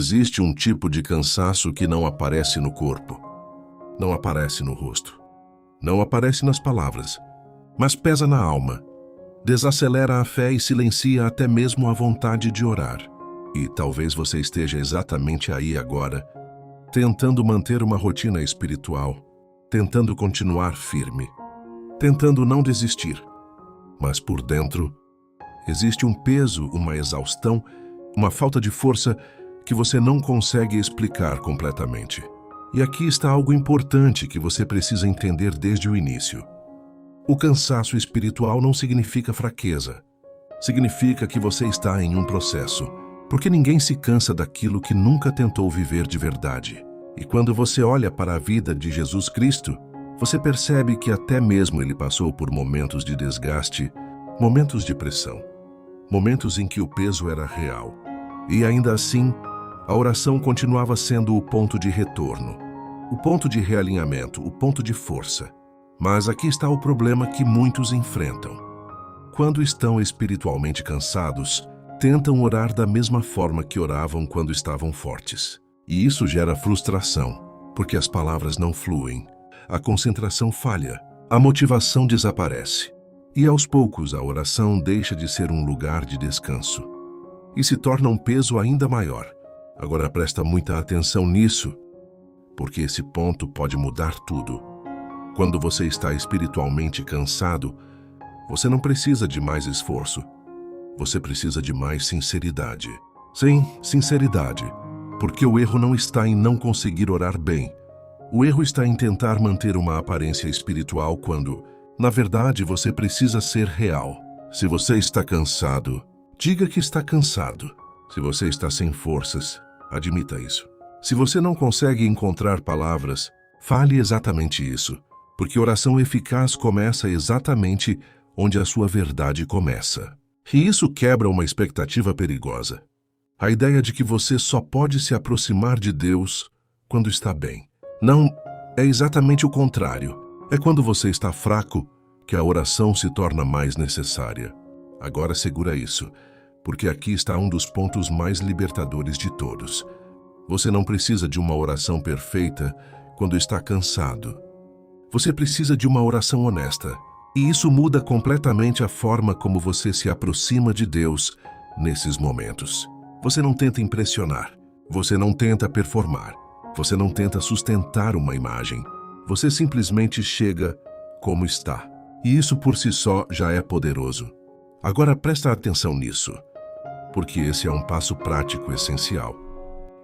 Existe um tipo de cansaço que não aparece no corpo, não aparece no rosto, não aparece nas palavras, mas pesa na alma, desacelera a fé e silencia até mesmo a vontade de orar. E talvez você esteja exatamente aí agora, tentando manter uma rotina espiritual, tentando continuar firme, tentando não desistir. Mas por dentro, existe um peso, uma exaustão, uma falta de força que você não consegue explicar completamente. E aqui está algo importante que você precisa entender desde o início. O cansaço espiritual não significa fraqueza. Significa que você está em um processo, porque ninguém se cansa daquilo que nunca tentou viver de verdade. E quando você olha para a vida de Jesus Cristo, você percebe que até mesmo ele passou por momentos de desgaste, momentos de pressão, momentos em que o peso era real. E ainda assim, a oração continuava sendo o ponto de retorno, o ponto de realinhamento, o ponto de força. Mas aqui está o problema que muitos enfrentam. Quando estão espiritualmente cansados, tentam orar da mesma forma que oravam quando estavam fortes. E isso gera frustração, porque as palavras não fluem, a concentração falha, a motivação desaparece. E aos poucos a oração deixa de ser um lugar de descanso e se torna um peso ainda maior. Agora presta muita atenção nisso, porque esse ponto pode mudar tudo. Quando você está espiritualmente cansado, você não precisa de mais esforço. Você precisa de mais sinceridade. Sim, sinceridade. Porque o erro não está em não conseguir orar bem. O erro está em tentar manter uma aparência espiritual quando, na verdade, você precisa ser real. Se você está cansado, diga que está cansado. Se você está sem forças, admita isso. Se você não consegue encontrar palavras, fale exatamente isso. Porque oração eficaz começa exatamente onde a sua verdade começa. E isso quebra uma expectativa perigosa. A ideia de que você só pode se aproximar de Deus quando está bem. Não, é exatamente o contrário. É quando você está fraco que a oração se torna mais necessária. Agora segura isso, porque aqui está um dos pontos mais libertadores de todos. Você não precisa de uma oração perfeita quando está cansado. Você precisa de uma oração honesta. E isso muda completamente a forma como você se aproxima de Deus nesses momentos. Você não tenta impressionar. Você não tenta performar. Você não tenta sustentar uma imagem. Você simplesmente chega como está. E isso por si só já é poderoso. Agora presta atenção nisso, porque esse é um passo prático essencial.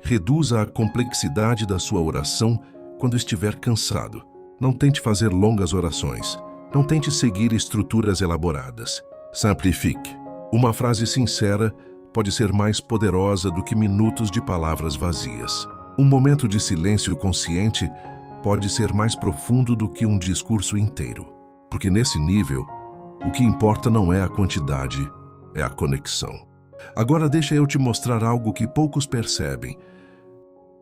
Reduza a complexidade da sua oração quando estiver cansado. Não tente fazer longas orações. Não tente seguir estruturas elaboradas. Simplifique. Uma frase sincera pode ser mais poderosa do que minutos de palavras vazias. Um momento de silêncio consciente pode ser mais profundo do que um discurso inteiro. Porque nesse nível, o que importa não é a quantidade, é a conexão. Agora deixa eu te mostrar algo que poucos percebem.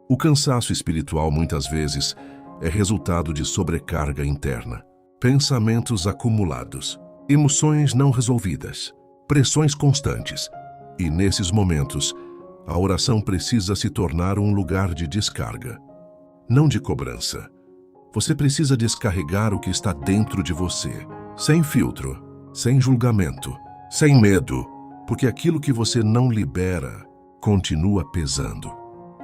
O cansaço espiritual muitas vezes é resultado de sobrecarga interna, pensamentos acumulados, emoções não resolvidas, pressões constantes. E nesses momentos, a oração precisa se tornar um lugar de descarga, não de cobrança. Você precisa descarregar o que está dentro de você, sem filtro, sem julgamento, sem medo, porque aquilo que você não libera continua pesando.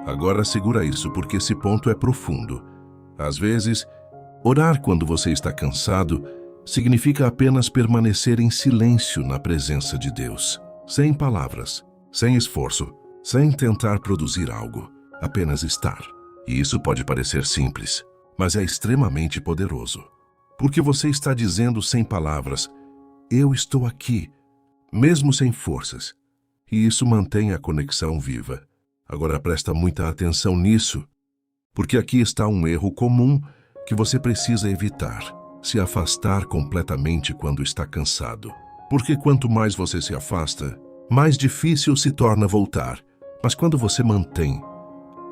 Agora segura isso, porque esse ponto é profundo. Às vezes, orar quando você está cansado significa apenas permanecer em silêncio na presença de Deus, sem palavras, sem esforço, sem tentar produzir algo, apenas estar. E isso pode parecer simples, mas é extremamente poderoso. Porque você está dizendo sem palavras, eu estou aqui, mesmo sem forças. E isso mantém a conexão viva. Agora presta muita atenção nisso, porque aqui está um erro comum que você precisa evitar: se afastar completamente quando está cansado. Porque quanto mais você se afasta, mais difícil se torna voltar. Mas quando você mantém,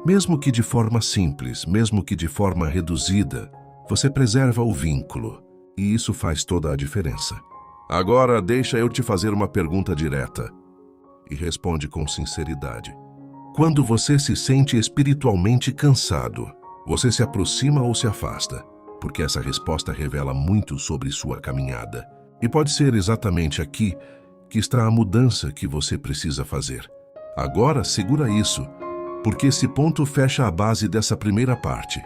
mesmo que de forma simples, mesmo que de forma reduzida, você preserva o vínculo, e isso faz toda a diferença. Agora deixa eu te fazer uma pergunta direta, e responde com sinceridade. Quando você se sente espiritualmente cansado, você se aproxima ou se afasta? Porque essa resposta revela muito sobre sua caminhada. E pode ser exatamente aqui que está a mudança que você precisa fazer. Agora, segura isso, porque esse ponto fecha a base dessa primeira parte.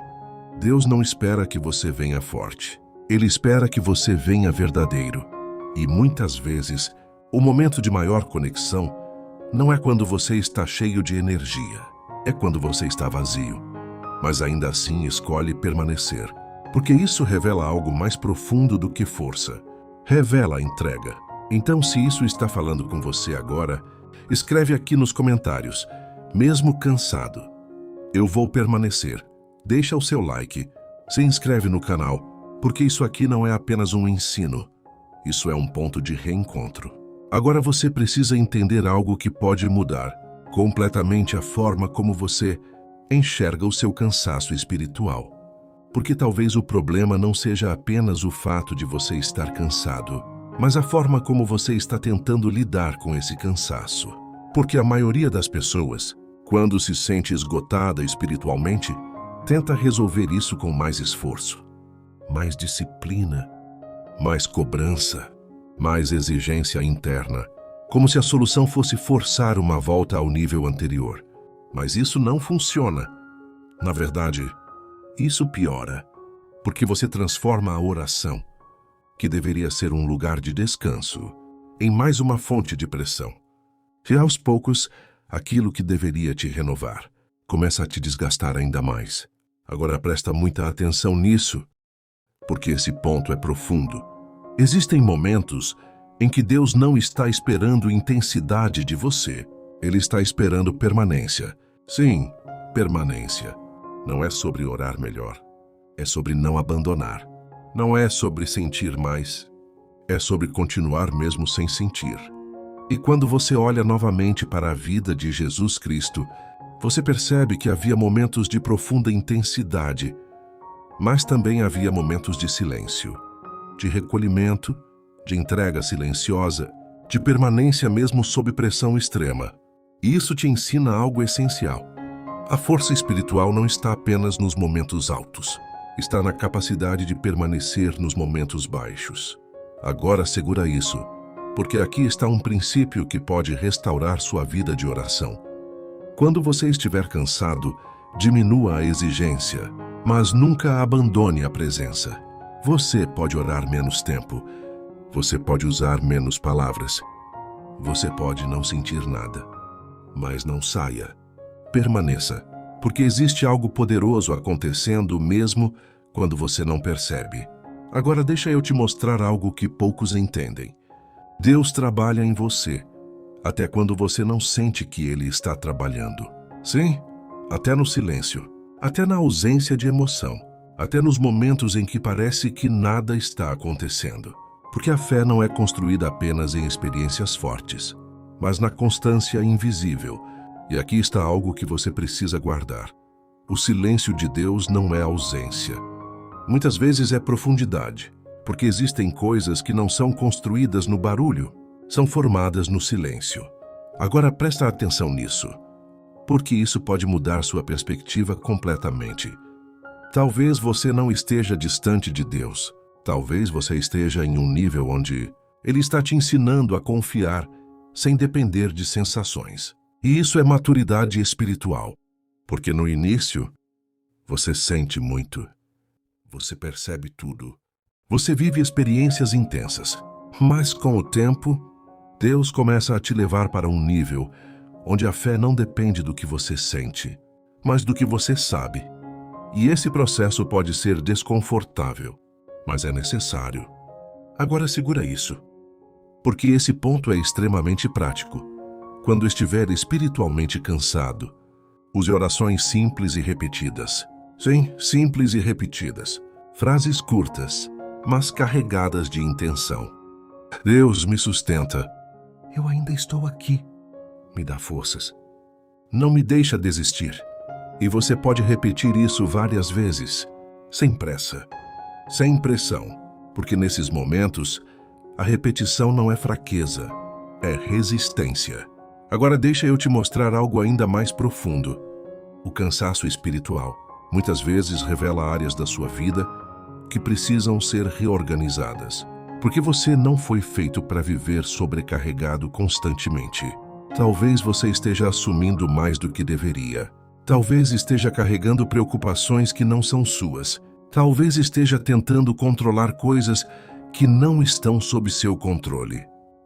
Deus não espera que você venha forte. Ele espera que você venha verdadeiro. E muitas vezes, o momento de maior conexão não é quando você está cheio de energia, é quando você está vazio. Mas ainda assim escolhe permanecer, porque isso revela algo mais profundo do que força. Revela a entrega. Então, se isso está falando com você agora, escreve aqui nos comentários, mesmo cansado, eu vou permanecer. Deixa o seu like, se inscreve no canal, porque isso aqui não é apenas um ensino, isso é um ponto de reencontro. Agora você precisa entender algo que pode mudar completamente a forma como você enxerga o seu cansaço espiritual. Porque talvez o problema não seja apenas o fato de você estar cansado, mas a forma como você está tentando lidar com esse cansaço. Porque a maioria das pessoas, quando se sente esgotada espiritualmente, tenta resolver isso com mais esforço, mais disciplina, mais cobrança, mais exigência interna, como se a solução fosse forçar uma volta ao nível anterior. Mas isso não funciona. Na verdade, isso piora, porque você transforma a oração, que deveria ser um lugar de descanso, em mais uma fonte de pressão. E aos poucos, aquilo que deveria te renovar começa a te desgastar ainda mais. Agora presta muita atenção nisso, porque esse ponto é profundo. Existem momentos em que Deus não está esperando intensidade de você. Ele está esperando permanência. Sim, permanência. Não é sobre orar melhor. É sobre não abandonar. Não é sobre sentir mais. É sobre continuar mesmo sem sentir. E quando você olha novamente para a vida de Jesus Cristo, você percebe que havia momentos de profunda intensidade, mas também havia momentos de silêncio, de recolhimento, de entrega silenciosa, de permanência mesmo sob pressão extrema. E isso te ensina algo essencial. A força espiritual não está apenas nos momentos altos, está na capacidade de permanecer nos momentos baixos. Agora segura isso, porque aqui está um princípio que pode restaurar sua vida de oração. Quando você estiver cansado, diminua a exigência, mas nunca abandone a presença. Você pode orar menos tempo, você pode usar menos palavras, você pode não sentir nada, mas não saia. Permaneça, porque existe algo poderoso acontecendo mesmo quando você não percebe. Agora deixa eu te mostrar algo que poucos entendem. Deus trabalha em você, até quando você não sente que Ele está trabalhando. Sim, até no silêncio, até na ausência de emoção, até nos momentos em que parece que nada está acontecendo. Porque a fé não é construída apenas em experiências fortes, mas na constância invisível. E aqui está algo que você precisa guardar. O silêncio de Deus não é ausência. Muitas vezes é profundidade, porque existem coisas que não são construídas no barulho, são formadas no silêncio. Agora presta atenção nisso, porque isso pode mudar sua perspectiva completamente. Talvez você não esteja distante de Deus, talvez você esteja em um nível onde Ele está te ensinando a confiar sem depender de sensações. E isso é maturidade espiritual, porque no início você sente muito, você percebe tudo, você vive experiências intensas, mas com o tempo, Deus começa a te levar para um nível onde a fé não depende do que você sente, mas do que você sabe. E esse processo pode ser desconfortável, mas é necessário. Agora segura isso, porque esse ponto é extremamente prático. Quando estiver espiritualmente cansado, use orações simples e repetidas. Sim, simples e repetidas. Frases curtas, mas carregadas de intenção. Deus me sustenta. Eu ainda estou aqui. Me dá forças. Não me deixa desistir. E você pode repetir isso várias vezes, sem pressa, sem pressão, porque nesses momentos, a repetição não é fraqueza, é resistência. Agora deixa eu te mostrar algo ainda mais profundo. O cansaço espiritual muitas vezes revela áreas da sua vida que precisam ser reorganizadas, porque você não foi feito para viver sobrecarregado constantemente. Talvez você esteja assumindo mais do que deveria. Talvez esteja carregando preocupações que não são suas. Talvez esteja tentando controlar coisas que não estão sob seu controle.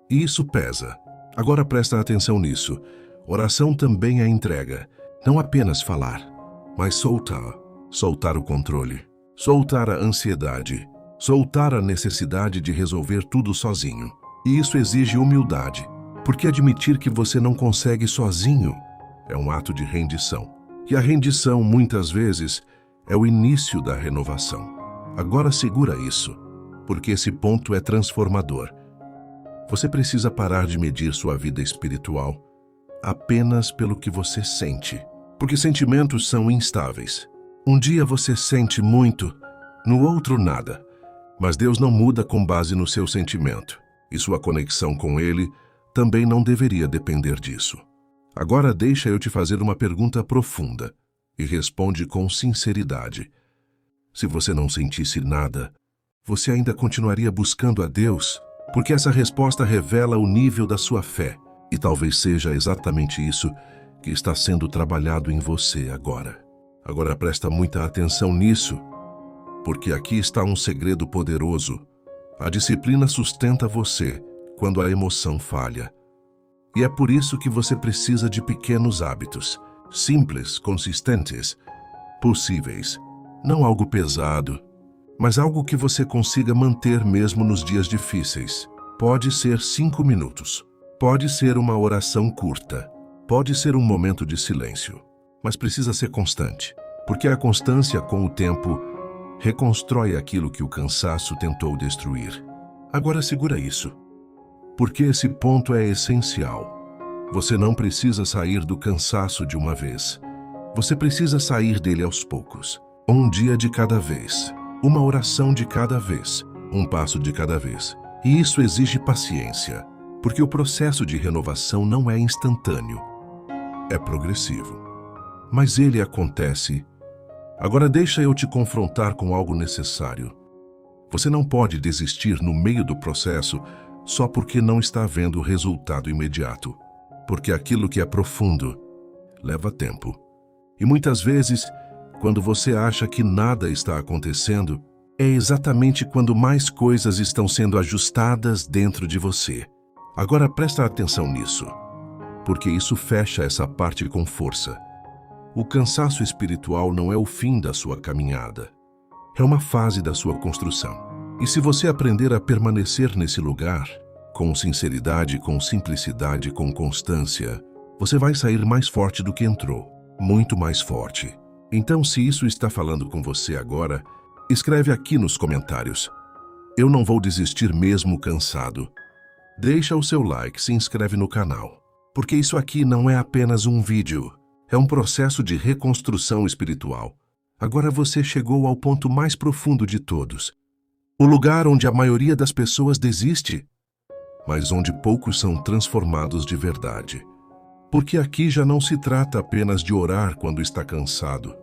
E isso pesa. Agora presta atenção nisso. Oração também é entrega. Não apenas falar, mas soltar. Soltar o controle. Soltar a ansiedade. Soltar a necessidade de resolver tudo sozinho. E isso exige humildade, porque admitir que você não consegue sozinho é um ato de rendição. E a rendição, muitas vezes, é o início da renovação. Agora segura isso, porque esse ponto é transformador. Você precisa parar de medir sua vida espiritual apenas pelo que você sente, porque sentimentos são instáveis. Um dia você sente muito, no outro nada. Mas Deus não muda com base no seu sentimento, e sua conexão com Ele também não deveria depender disso. Agora deixa eu te fazer uma pergunta profunda e responde com sinceridade. Se você não sentisse nada, você ainda continuaria buscando a Deus? Porque essa resposta revela o nível da sua fé, e talvez seja exatamente isso que está sendo trabalhado em você agora. Agora presta muita atenção nisso, porque aqui está um segredo poderoso. A disciplina sustenta você quando a emoção falha. E é por isso que você precisa de pequenos hábitos, simples, consistentes, possíveis. Não algo pesado, mas algo que você consiga manter mesmo nos dias difíceis. Pode ser 5 minutos, pode ser uma oração curta, pode ser um momento de silêncio, mas precisa ser constante, porque a constância com o tempo reconstrói aquilo que o cansaço tentou destruir. Agora segura isso, porque esse ponto é essencial. Você não precisa sair do cansaço de uma vez. Você precisa sair dele aos poucos. Um dia de cada vez, uma oração de cada vez, um passo de cada vez. E isso exige paciência, porque o processo de renovação não é instantâneo, é progressivo. Mas ele acontece. Agora deixa eu te confrontar com algo necessário. Você não pode desistir no meio do processo só porque não está vendo o resultado imediato. Porque aquilo que é profundo leva tempo. E muitas vezes, quando você acha que nada está acontecendo, é exatamente quando mais coisas estão sendo ajustadas dentro de você. Agora presta atenção nisso, porque isso fecha essa parte com força. O cansaço espiritual não é o fim da sua caminhada. É uma fase da sua construção. E se você aprender a permanecer nesse lugar, com sinceridade, com simplicidade, com constância, você vai sair mais forte do que entrou. Muito mais forte. Então, se isso está falando com você agora, escreve aqui nos comentários. Eu não vou desistir mesmo cansado. Deixa o seu like, se inscreve no canal. Porque isso aqui não é apenas um vídeo. É um processo de reconstrução espiritual. Agora você chegou ao ponto mais profundo de todos. O lugar onde a maioria das pessoas desiste, mas onde poucos são transformados de verdade. Porque aqui já não se trata apenas de orar quando está cansado.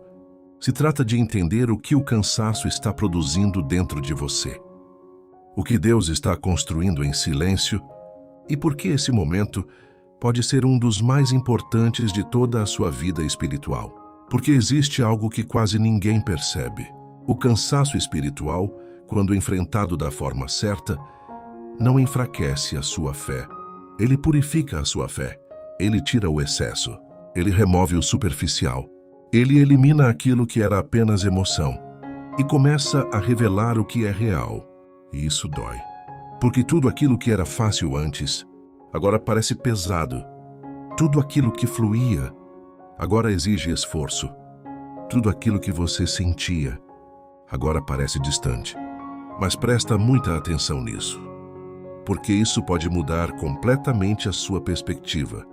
Se trata de entender o que o cansaço está produzindo dentro de você. O que Deus está construindo em silêncio e por que esse momento pode ser um dos mais importantes de toda a sua vida espiritual. Porque existe algo que quase ninguém percebe. O cansaço espiritual, quando enfrentado da forma certa, não enfraquece a sua fé. Ele purifica a sua fé. Ele tira o excesso. Ele remove o superficial. Ele elimina aquilo que era apenas emoção e começa a revelar o que é real. E isso dói. Porque tudo aquilo que era fácil antes, agora parece pesado. Tudo aquilo que fluía, agora exige esforço. Tudo aquilo que você sentia, agora parece distante. Mas presta muita atenção nisso, porque isso pode mudar completamente a sua perspectiva.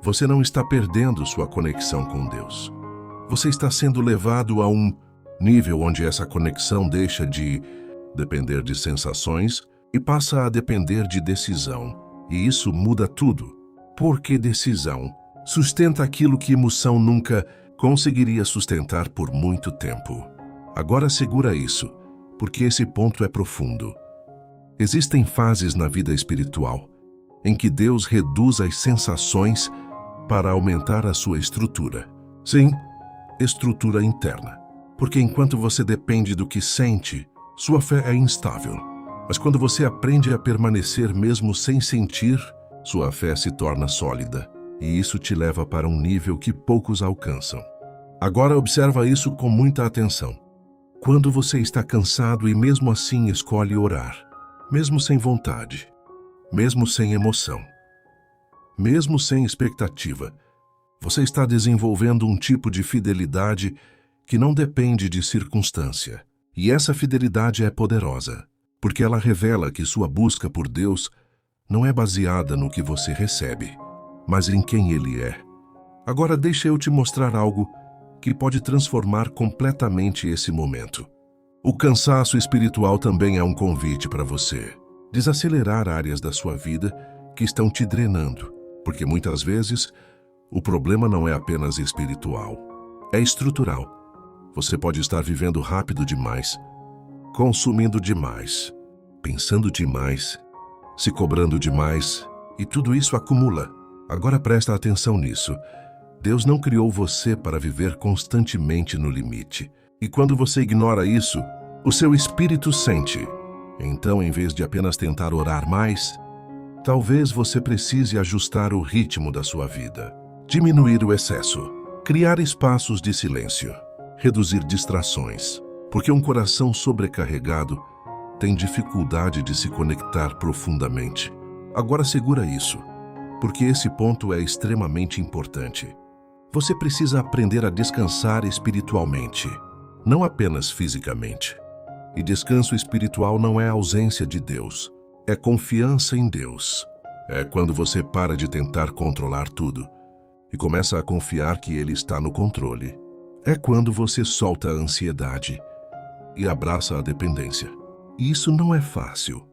Você não está perdendo sua conexão com Deus. Você está sendo levado a um nível onde essa conexão deixa de depender de sensações e passa a depender de decisão. E isso muda tudo. Porque decisão sustenta aquilo que emoção nunca conseguiria sustentar por muito tempo. Agora segura isso, porque esse ponto é profundo. Existem fases na vida espiritual em que Deus reduz as sensações para aumentar a sua estrutura. Sim, estrutura interna. Porque enquanto você depende do que sente, sua fé é instável. Mas quando você aprende a permanecer mesmo sem sentir, sua fé se torna sólida. E isso te leva para um nível que poucos alcançam. Agora observa isso com muita atenção. Quando você está cansado e mesmo assim escolhe orar, mesmo sem vontade, mesmo sem emoção, mesmo sem expectativa, você está desenvolvendo um tipo de fidelidade que não depende de circunstância. E essa fidelidade é poderosa, porque ela revela que sua busca por Deus não é baseada no que você recebe, mas em quem Ele é. Agora deixa eu te mostrar algo que pode transformar completamente esse momento. O cansaço espiritual também é um convite para você desacelerar áreas da sua vida que estão te drenando, porque muitas vezes o problema não é apenas espiritual, é estrutural. Você pode estar vivendo rápido demais, consumindo demais, pensando demais, se cobrando demais, e tudo isso acumula. Agora presta atenção nisso. Deus não criou você para viver constantemente no limite. E quando você ignora isso, o seu espírito sente. Então, em vez de apenas tentar orar mais, talvez você precise ajustar o ritmo da sua vida, diminuir o excesso, criar espaços de silêncio, reduzir distrações, porque um coração sobrecarregado tem dificuldade de se conectar profundamente. Agora segura isso, porque esse ponto é extremamente importante. Você precisa aprender a descansar espiritualmente, não apenas fisicamente. E descanso espiritual não é ausência de Deus, é confiança em Deus. É quando você para de tentar controlar tudo e começa a confiar que Ele está no controle. É quando você solta a ansiedade e abraça a dependência. E isso não é fácil,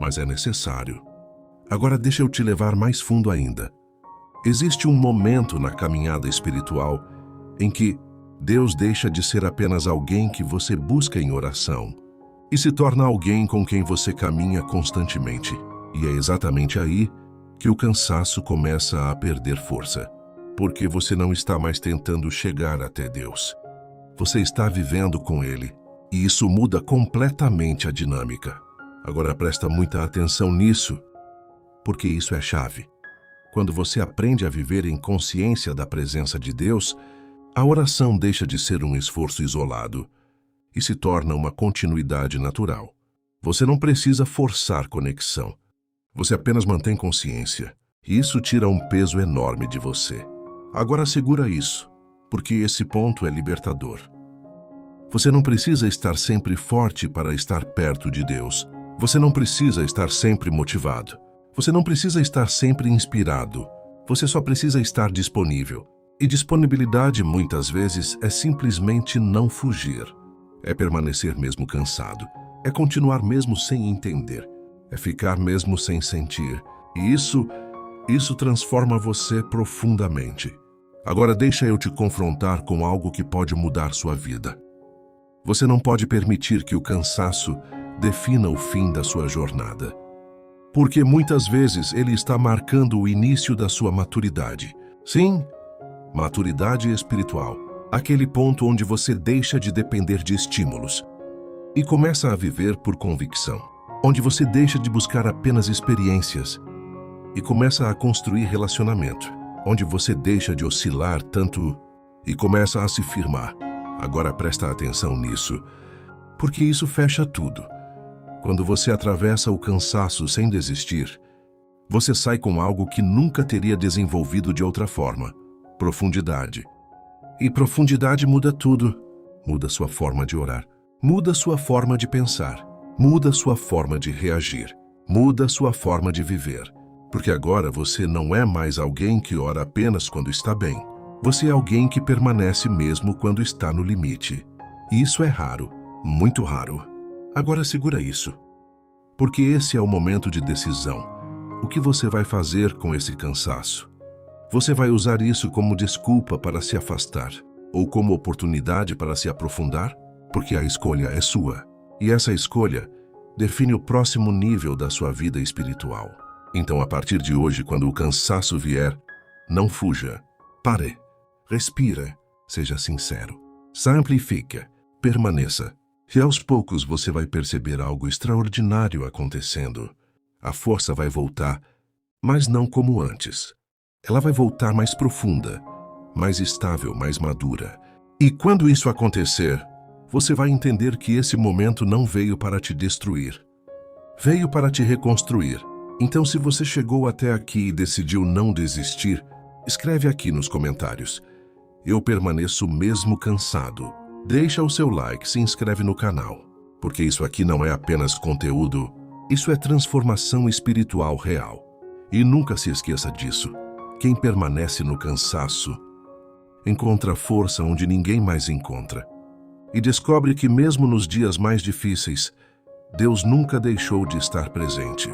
mas é necessário. Agora deixa eu te levar mais fundo ainda. Existe um momento na caminhada espiritual em que Deus deixa de ser apenas alguém que você busca em oração e se torna alguém com quem você caminha constantemente. E é exatamente aí que o cansaço começa a perder força, porque você não está mais tentando chegar até Deus. Você está vivendo com Ele, e isso muda completamente a dinâmica. Agora presta muita atenção nisso, porque isso é chave. Quando você aprende a viver em consciência da presença de Deus, a oração deixa de ser um esforço isolado e se torna uma continuidade natural. Você não precisa forçar conexão. Você apenas mantém consciência, e isso tira um peso enorme de você. Agora segura isso, porque esse ponto é libertador. Você não precisa estar sempre forte para estar perto de Deus. Você não precisa estar sempre motivado. Você não precisa estar sempre inspirado. Você só precisa estar disponível. E disponibilidade, muitas vezes, é simplesmente não fugir. É permanecer mesmo cansado. É continuar mesmo sem entender. É ficar mesmo sem sentir. E isso transforma você profundamente. Agora deixa eu te confrontar com algo que pode mudar sua vida. Você não pode permitir que o cansaço defina o fim da sua jornada. Porque muitas vezes ele está marcando o início da sua maturidade. Sim, maturidade espiritual. Aquele ponto onde você deixa de depender de estímulos e começa a viver por convicção. Onde você deixa de buscar apenas experiências e começa a construir relacionamento. Onde você deixa de oscilar tanto e começa a se firmar. Agora presta atenção nisso, porque isso fecha tudo. Quando você atravessa o cansaço sem desistir, você sai com algo que nunca teria desenvolvido de outra forma: profundidade. E profundidade muda tudo. Muda sua forma de orar, muda sua forma de pensar, muda sua forma de reagir, muda sua forma de viver. Porque agora você não é mais alguém que ora apenas quando está bem. Você é alguém que permanece mesmo quando está no limite. E isso é raro, muito raro. Agora segura isso, porque esse é o momento de decisão. O que você vai fazer com esse cansaço? Você vai usar isso como desculpa para se afastar ou como oportunidade para se aprofundar? Porque a escolha é sua. E essa escolha define o próximo nível da sua vida espiritual. Então, a partir de hoje, quando o cansaço vier, não fuja. Pare, respire, seja sincero, simplifique, permaneça. E aos poucos você vai perceber algo extraordinário acontecendo. A força vai voltar, mas não como antes. Ela vai voltar mais profunda, mais estável, mais madura. E quando isso acontecer, você vai entender que esse momento não veio para te destruir. Veio para te reconstruir. Então, se você chegou até aqui e decidiu não desistir, escreve aqui nos comentários: eu permaneço mesmo cansado. Deixa o seu like, se inscreve no canal, porque isso aqui não é apenas conteúdo, isso é transformação espiritual real. E nunca se esqueça disso. Quem permanece no cansaço encontra força onde ninguém mais encontra. E descobre que mesmo nos dias mais difíceis, Deus nunca deixou de estar presente.